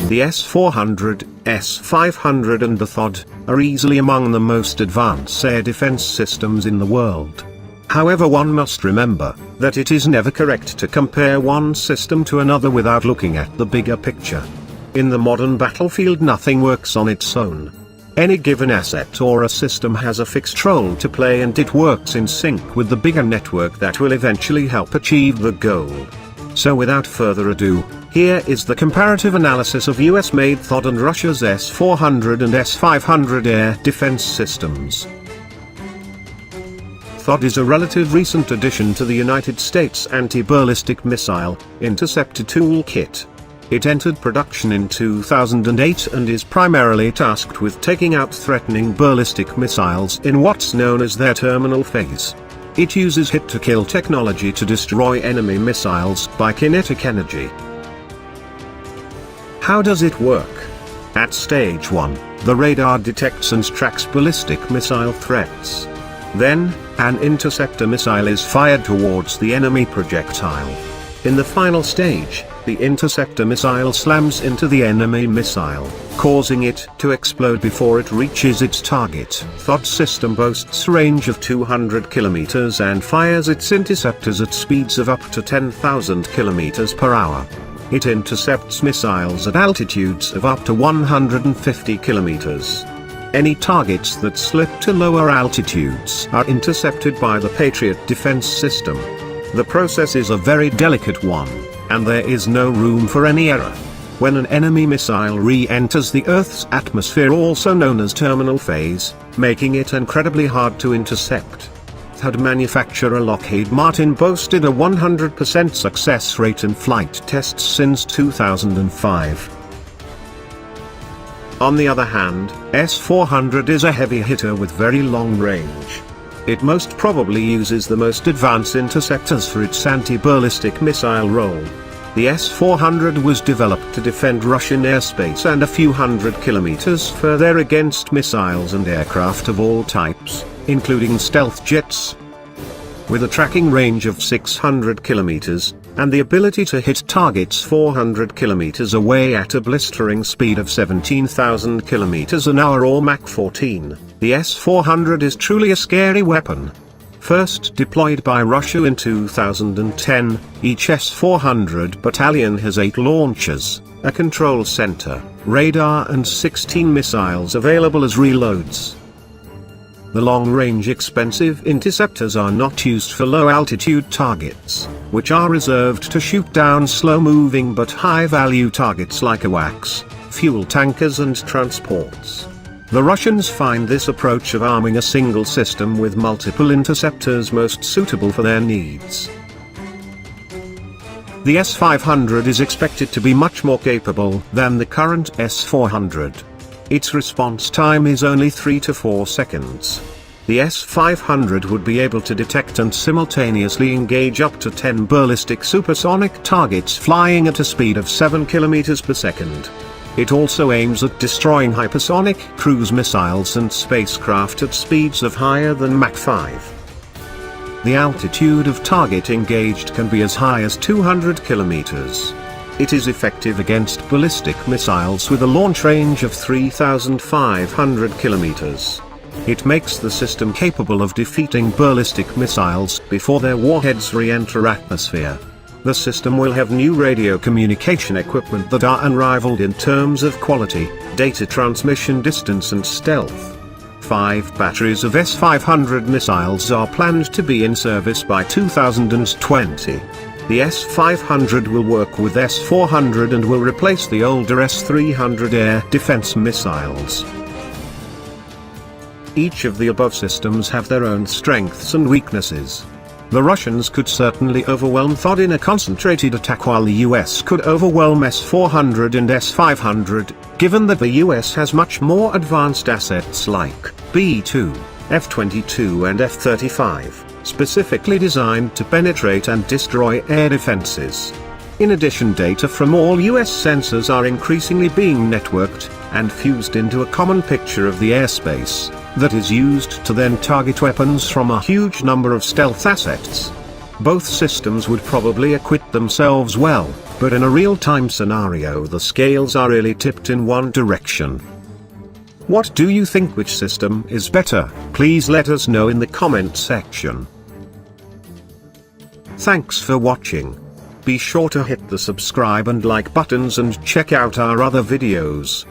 The S400, S500 and the THOD are easily among the most advanced air defense systems in the world. However, one must remember that it is never correct to compare one system to another without looking at the bigger picture. In the modern battlefield, nothing works on its own. Any given asset or a system has a fixed role to play, and it works in sync with the bigger network that will eventually help achieve the goal. So without further ado, here is the comparative analysis of US-made THOD and Russia's S400 and S500 air defense systems. THOD is a relative recent addition to the United States anti-ballistic missile interceptor toolkit. It entered production in 2008 and is primarily tasked with taking out threatening ballistic missiles in what's known as their terminal phase. It uses hit-to-kill technology to destroy enemy missiles by kinetic energy. How does it work? At stage 1, the radar detects and tracks ballistic missile threats. Then, an interceptor missile is fired towards the enemy projectile. In the final stage, the interceptor missile slams into the enemy missile, causing it to explode before it reaches its target. THOD system boasts range of 200 kilometers and fires its interceptors at speeds of up to 10,000 kilometers per hour. It intercepts missiles at altitudes of up to 150 kilometers. Any targets that slip to lower altitudes are intercepted by the Patriot defense system. The process is a very delicate one, and there is no room for any error. When an enemy missile re-enters the Earth's atmosphere, also known as terminal phase, making it incredibly hard to intercept. THOD manufacturer Lockheed Martin boasted a 100% success rate in flight tests since 2005. On the other hand, S400 is a heavy hitter with very long range. It most probably uses the most advanced interceptors for its anti-ballistic missile role. The S400 was developed to defend Russian airspace and a few hundred kilometers further against missiles and aircraft of all types, including stealth jets. With a tracking range of 600 kilometers, and the ability to hit targets 400 kilometers away at a blistering speed of 17,000 kilometers an hour or Mach 14, the S400 is truly a scary weapon. First deployed by Russia in 2010, each S400 battalion has 8 launchers, a control center, radar and 16 missiles available as reloads. The long-range expensive interceptors are not used for low-altitude targets, which are reserved to shoot down slow-moving but high-value targets like AWACS, fuel tankers and transports. The Russians find this approach of arming a single system with multiple interceptors most suitable for their needs. The S500 is expected to be much more capable than the current S400. Its response time is only 3 to 4 seconds. The S500 would be able to detect and simultaneously engage up to 10 ballistic supersonic targets flying at a speed of 7 km per second. It also aims at destroying hypersonic cruise missiles and spacecraft at speeds of higher than Mach 5. The altitude of target engaged can be as high as 200 kilometers. It is effective against ballistic missiles with a launch range of 3,500 kilometers. It makes the system capable of defeating ballistic missiles before their warheads re-enter atmosphere. The system will have new radio communication equipment that are unrivaled in terms of quality, data transmission distance and stealth. 5 batteries of S500 missiles are planned to be in service by 2020. The S500 will work with S400 and will replace the older S300 air defense missiles. Each of the above systems have their own strengths and weaknesses. The Russians could certainly overwhelm THOD in a concentrated attack, while the US could overwhelm S400 and S500, given that the US has much more advanced assets like B-2, F22 and F35. Specifically designed to penetrate and destroy air defenses. In addition, data from all US sensors are increasingly being networked and fused into a common picture of the airspace that is used to then target weapons from a huge number of stealth assets. Both systems would probably acquit themselves well, but in a real-time scenario the scales are really tipped in one direction. What do you think, which system is better? Please let us know in the comment section. Thanks for watching. Be sure to hit the subscribe and like buttons and check out our other videos.